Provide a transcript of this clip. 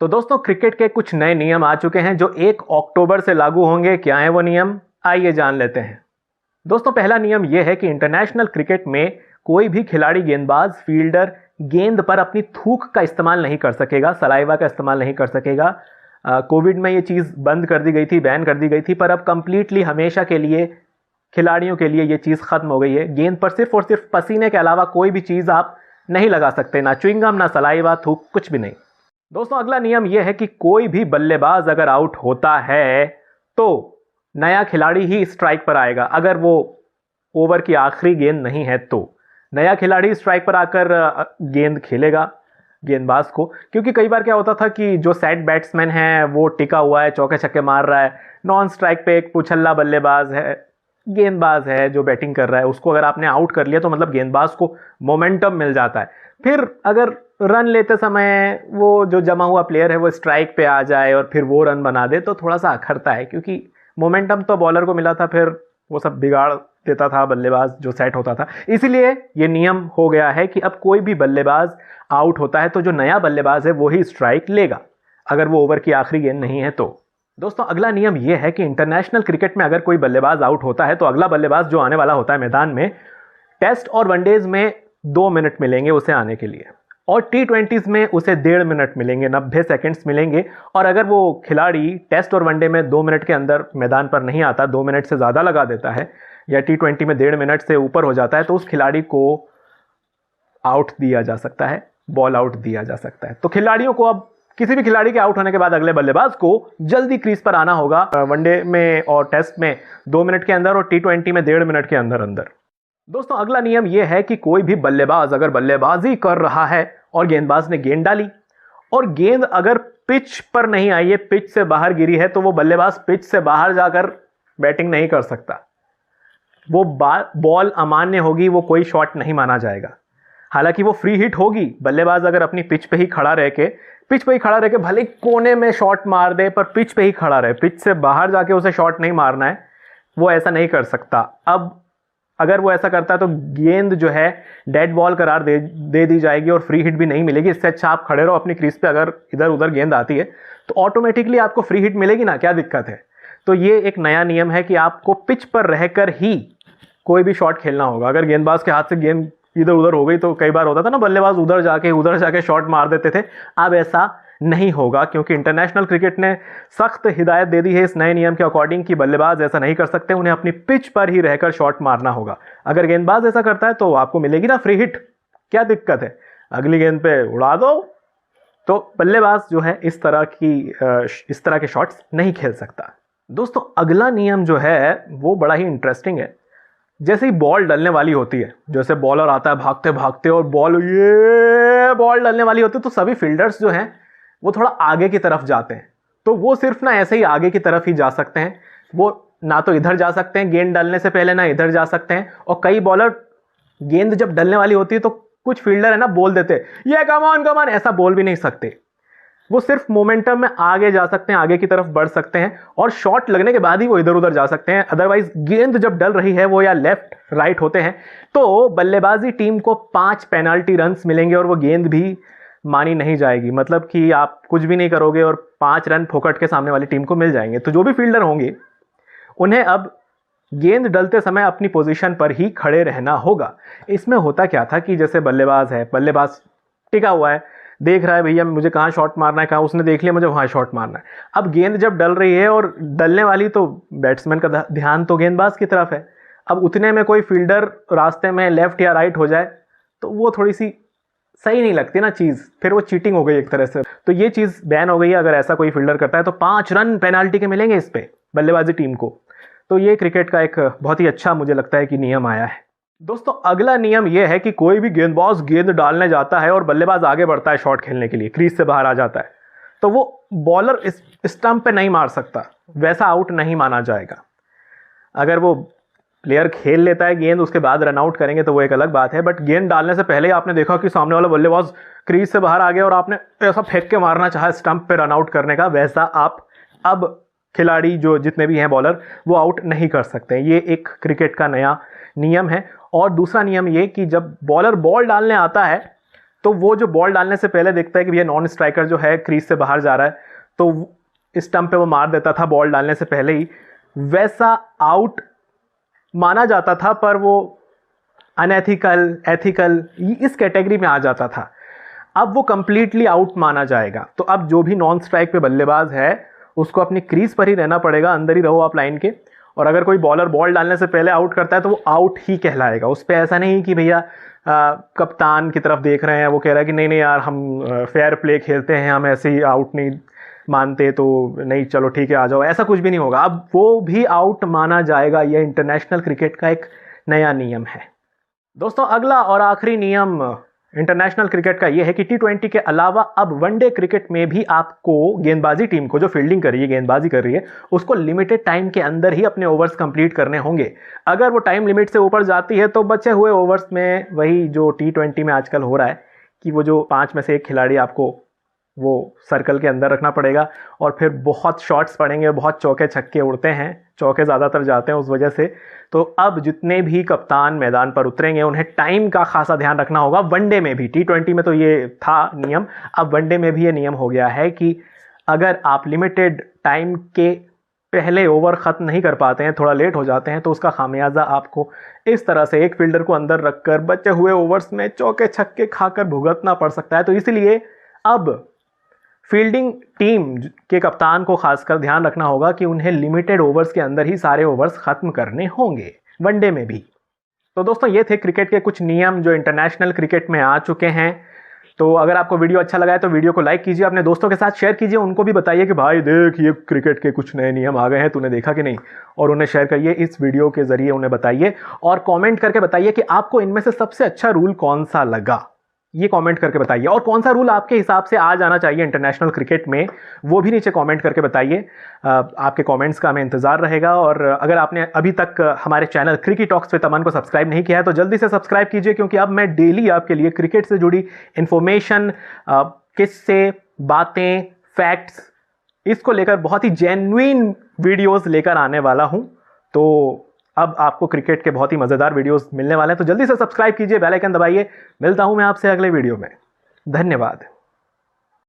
तो दोस्तों क्रिकेट के कुछ नए नियम आ चुके हैं जो 1 अक्टूबर से लागू होंगे। क्या है वो नियम, आइए जान लेते हैं। दोस्तों पहला नियम यह है कि इंटरनेशनल क्रिकेट में कोई भी खिलाड़ी, गेंदबाज, फील्डर गेंद पर अपनी थूक का इस्तेमाल नहीं कर सकेगा, सलाइवा का इस्तेमाल नहीं कर सकेगा। कोविड में ये चीज़ बंद कर दी गई थी, बैन कर दी गई थी, पर अब कंप्लीटली हमेशा के लिए खिलाड़ियों के लिए ये चीज़ खत्म हो गई है। गेंद पर सिर्फ और सिर्फ पसीने के अलावा कोई भी चीज़ आप नहीं लगा सकते, ना च्युइंगम, ना सलाइवा, थूक, कुछ भी नहीं। दोस्तों अगला नियम यह है कि कोई भी बल्लेबाज अगर आउट होता है तो नया खिलाड़ी ही स्ट्राइक पर आएगा। अगर वो ओवर की आखिरी गेंद नहीं है तो नया खिलाड़ी स्ट्राइक पर आकर गेंद खेलेगा गेंदबाज को। क्योंकि कई बार क्या होता था कि जो सेट बैट्समैन है वो टिका हुआ है, चौके छक्के मार रहा है, नॉन स्ट्राइक पे एक पुछल्ला बल्लेबाज है, गेंदबाज है जो बैटिंग कर रहा है, उसको अगर आपने आउट कर लिया तो मतलब गेंदबाज को मोमेंटम मिल जाता है। फिर अगर रन लेते समय वो जो जमा हुआ प्लेयर है वो स्ट्राइक पे आ जाए और फिर वो रन बना दे तो थोड़ा सा अखरता है, क्योंकि मोमेंटम तो बॉलर को मिला था, फिर वो सब बिगाड़ देता था बल्लेबाज जो सेट होता था। इसीलिए ये नियम हो गया है कि अब कोई भी बल्लेबाज आउट होता है तो जो नया बल्लेबाज है वो ही स्ट्राइक लेगा, अगर वो ओवर की आखिरी गेंद नहीं है तो। दोस्तों अगला नियम यह है कि इंटरनेशनल क्रिकेट में अगर कोई बल्लेबाज आउट होता है तो अगला बल्लेबाज जो आने वाला होता है मैदान में, टेस्ट और वनडेज में 2 मिनट मिलेंगे उसे आने के लिए, और T20s में उसे 1.5 मिनट मिलेंगे, 90 सेकंड्स मिलेंगे। और अगर वो खिलाड़ी टेस्ट और वनडे में 2 मिनट के अंदर मैदान पर नहीं आता, 2 मिनट से ज़्यादा लगा देता है, या T20 में 1.5 मिनट से ऊपर हो जाता है, तो उस खिलाड़ी को आउट दिया जा सकता है, बॉल आउट दिया जा सकता है। तो खिलाड़ियों को अब किसी भी खिलाड़ी के आउट होने के बाद अगले बल्लेबाज को जल्दी क्रीज पर आना होगा, वनडे में और टेस्ट में 2 मिनट के अंदर और T20 में 1.5 मिनट के अंदर अंदर। दोस्तों अगला नियम यह है कि कोई भी बल्लेबाज अगर बल्लेबाजी कर रहा है और गेंदबाज ने गेंद डाली और गेंद अगर पिच पर नहीं आई है, पिच से बाहर गिरी है, तो वो बल्लेबाज पिच से बाहर जाकर बैटिंग नहीं कर सकता। वो बॉल अमान्य होगी, वो कोई शॉट नहीं माना जाएगा। हालांकि वो फ्री हिट होगी, बल्लेबाज अगर अपनी पिच पे ही खड़ा रह के भले कोने में शॉट मार दे, पर पिच पे ही खड़ा रहे, पिच से बाहर जाके उसे शॉट नहीं मारना है, वो ऐसा नहीं कर सकता। अब अगर वो ऐसा करता है तो गेंद जो है डेड बॉल करार दे दी जाएगी और फ्री हिट भी नहीं मिलेगी। इससे अच्छा आप खड़े रहो अपनी क्रीज पे, अगर इधर उधर गेंद आती है तो ऑटोमेटिकली आपको फ्री हिट मिलेगी ना, क्या दिक्कत है। तो ये एक नया नियम है कि आपको पिच पर रहकर ही कोई भी शॉट खेलना होगा। अगर गेंदबाज के हाथ से गेंद इधर उधर हो गई तो कई बार होता था ना, बल्लेबाज उधर जाके शॉट मार देते थे। अब ऐसा नहीं होगा, क्योंकि इंटरनेशनल क्रिकेट ने सख्त हिदायत दे दी है इस नए नियम के अकॉर्डिंग कि बल्लेबाज ऐसा नहीं कर सकते, उन्हें अपनी पिच पर ही रहकर शॉट मारना होगा। अगर गेंदबाज ऐसा करता है तो आपको मिलेगी ना फ्री हिट, क्या दिक्कत है, अगली गेंद पे उड़ा दो। तो बल्लेबाज जो है इस तरह के शॉट्स नहीं खेल सकता। दोस्तों अगला नियम जो है वो बड़ा ही इंटरेस्टिंग है। जैसे ही बॉल डलने वाली होती है, जैसे बॉलर आता है भागते भागते और बॉल डलने वाली होती है, तो सभी फील्डर्स जो हैं वो थोड़ा आगे की तरफ जाते हैं। तो वो सिर्फ ना ऐसे ही आगे की तरफ ही जा सकते हैं, वो ना तो इधर जा सकते हैं गेंद डलने से पहले, ना इधर जा सकते हैं। और कई बॉलर गेंद जब डलने वाली होती है तो कुछ फील्डर है ना बोल देते हैं ये कम ऑन, ऐसा बोल भी नहीं सकते। वो सिर्फ मोमेंटम में आगे जा सकते हैं, आगे की तरफ बढ़ सकते हैं, और शॉट लगने के बाद ही वो इधर उधर जा सकते हैं। अदरवाइज गेंद जब डल रही है वो या लेफ्ट राइट होते हैं तो बल्लेबाजी टीम को 5 पेनाल्टी रन्स मिलेंगे और वो गेंद भी मानी नहीं जाएगी। मतलब कि आप कुछ भी नहीं करोगे और 5 रन फोकट के सामने वाली टीम को मिल जाएंगे। तो जो भी फील्डर होंगे उन्हें अब गेंद डलते समय अपनी पोजीशन पर ही खड़े रहना होगा। इसमें होता क्या था कि जैसे बल्लेबाज टिका हुआ है, देख रहा है भैया मुझे कहाँ शॉट मारना है, कहाँ, उसने देख लिया मुझे वहाँ शॉट मारना है। अब गेंद जब डल रही है और डलने वाली, तो बैट्समैन का ध्यान तो गेंदबाज की तरफ है। अब उतने में कोई फील्डर रास्ते में लेफ्ट या राइट हो जाए तो वो थोड़ी सी सही नहीं लगती ना चीज़, फिर वो चीटिंग हो गई एक तरह से। तो ये चीज़ बैन हो गई है। अगर ऐसा कोई फील्डर करता है तो 5 रन पेनाल्टी के मिलेंगे इस पे बल्लेबाजी टीम को। तो ये क्रिकेट का एक बहुत ही अच्छा मुझे लगता है कि नियम आया है। दोस्तों अगला नियम यह है कि कोई भी गेंदबाज गेंद डालने जाता है और बल्लेबाज आगे बढ़ता है शॉट खेलने के लिए, क्रीज से बाहर आ जाता है, तो वो बॉलर स्टंप पे नहीं मार सकता, वैसा आउट नहीं माना जाएगा। अगर वो प्लेयर खेल लेता है गेंद उसके बाद रन आउट करेंगे तो वो एक अलग बात है, बट गेंद डालने से पहले ही आपने देखा कि सामने वाला बल्लेबाज क्रीज से बाहर आ गया और आपने ऐसा फेंक के मारना चाहा स्टंप पे रन आउट करने का, वैसा आप अब खिलाड़ी जो जितने भी हैं बॉलर वो आउट नहीं कर सकते। ये एक क्रिकेट का नया नियम है। और दूसरा नियम ये कि जब बॉलर बॉल डालने आता है तो वो जो बॉल डालने से पहले देखता है कि भैया नॉन स्ट्राइकर जो है क्रीज से बाहर जा रहा है, तो स्टंप पे वो मार देता था बॉल डालने से पहले ही, वैसा आउट माना जाता था, पर वो अनएथिकल, एथिकल इस कैटेगरी में आ जाता था। अब वो कंप्लीटली आउट माना जाएगा। तो अब जो भी नॉन स्ट्राइक पे बल्लेबाज है उसको अपनी क्रीज पर ही रहना पड़ेगा, अंदर ही रहो आप लाइन के, और अगर कोई बॉलर बॉल डालने से पहले आउट करता है तो वो आउट ही कहलाएगा। उस पर ऐसा नहीं कि भैया कप्तान की तरफ देख रहे हैं, वो कह रहा है कि नहीं नहीं यार हम फेयर प्ले खेलते हैं, हम ऐसे ही आउट नहीं मानते, तो नहीं चलो ठीक है आ जाओ, ऐसा कुछ भी नहीं होगा। अब वो भी आउट माना जाएगा। यह इंटरनेशनल क्रिकेट का एक नया नियम है। दोस्तों अगला और आखिरी नियम इंटरनेशनल क्रिकेट का यह है कि T20 के अलावा अब वनडे क्रिकेट में भी आपको गेंदबाजी टीम को, जो फील्डिंग कर रही है, गेंदबाजी कर रही है, उसको लिमिटेड टाइम के अंदर ही अपने ओवर्स कंप्लीट करने होंगे। अगर वो टाइम लिमिट से ऊपर जाती है तो बचे हुए ओवर्स में वही जो T20 में आजकल हो रहा है कि वो जो 5 में से एक खिलाड़ी आपको वो सर्कल के अंदर रखना पड़ेगा, और फिर बहुत शॉट्स पड़ेंगे, बहुत चौके छक्के उड़ते हैं, चौके ज़्यादातर जाते हैं उस वजह से। तो अब जितने भी कप्तान मैदान पर उतरेंगे उन्हें टाइम का खासा ध्यान रखना होगा। वनडे में भी, T20 में तो ये था नियम, अब वनडे में भी ये नियम हो गया है कि अगर आप लिमिटेड टाइम के पहले ओवर ख़त्म नहीं कर पाते हैं, थोड़ा लेट हो जाते हैं, तो उसका खामियाजा आपको इस तरह से एक फील्डर को अंदर रखकर बचे हुए ओवर्स में चौके छक्के खाकर भुगतना पड़ सकता है। तो इसलिए अब फील्डिंग टीम के कप्तान को खासकर ध्यान रखना होगा कि उन्हें लिमिटेड ओवर्स के अंदर ही सारे ओवर्स खत्म करने होंगे, वनडे में भी। तो दोस्तों ये थे क्रिकेट के कुछ नियम जो इंटरनेशनल क्रिकेट में आ चुके हैं। तो अगर आपको वीडियो अच्छा लगा है तो वीडियो को लाइक कीजिए, अपने दोस्तों के साथ शेयर कीजिए, उनको भी बताइए कि भाई देख ये क्रिकेट के कुछ नए नियम आ गए हैं, तूने देखा कि नहीं, और उन्हें शेयर करिए इस वीडियो के जरिए, उन्हें बताइए और कमेंट करके बताइए कि आपको इनमें से सबसे अच्छा रूल कौन सा लगा, ये कमेंट करके बताइए। और कौन सा रूल आपके हिसाब से आ जाना चाहिए इंटरनेशनल क्रिकेट में, वो भी नीचे कमेंट करके बताइए। आपके कमेंट्स का हमें इंतजार रहेगा। और अगर आपने अभी तक हमारे चैनल क्रिकेट टॉक्स विद अमन को सब्सक्राइब नहीं किया है तो जल्दी से सब्सक्राइब कीजिए, क्योंकि अब मैं डेली आपके लिए क्रिकेट से जुड़ी इंफॉर्मेशन, किस्से, बातें, फैक्ट्स, इसको लेकर बहुत ही जेन्युइन वीडियोस लेकर आने वाला हूं। तो अब आपको क्रिकेट के बहुत ही मज़ेदार वीडियोस मिलने वाले हैं, तो जल्दी से सब्सक्राइब कीजिए, बेल आइकन दबाइए। मिलता हूं मैं आपसे अगले वीडियो में। धन्यवाद।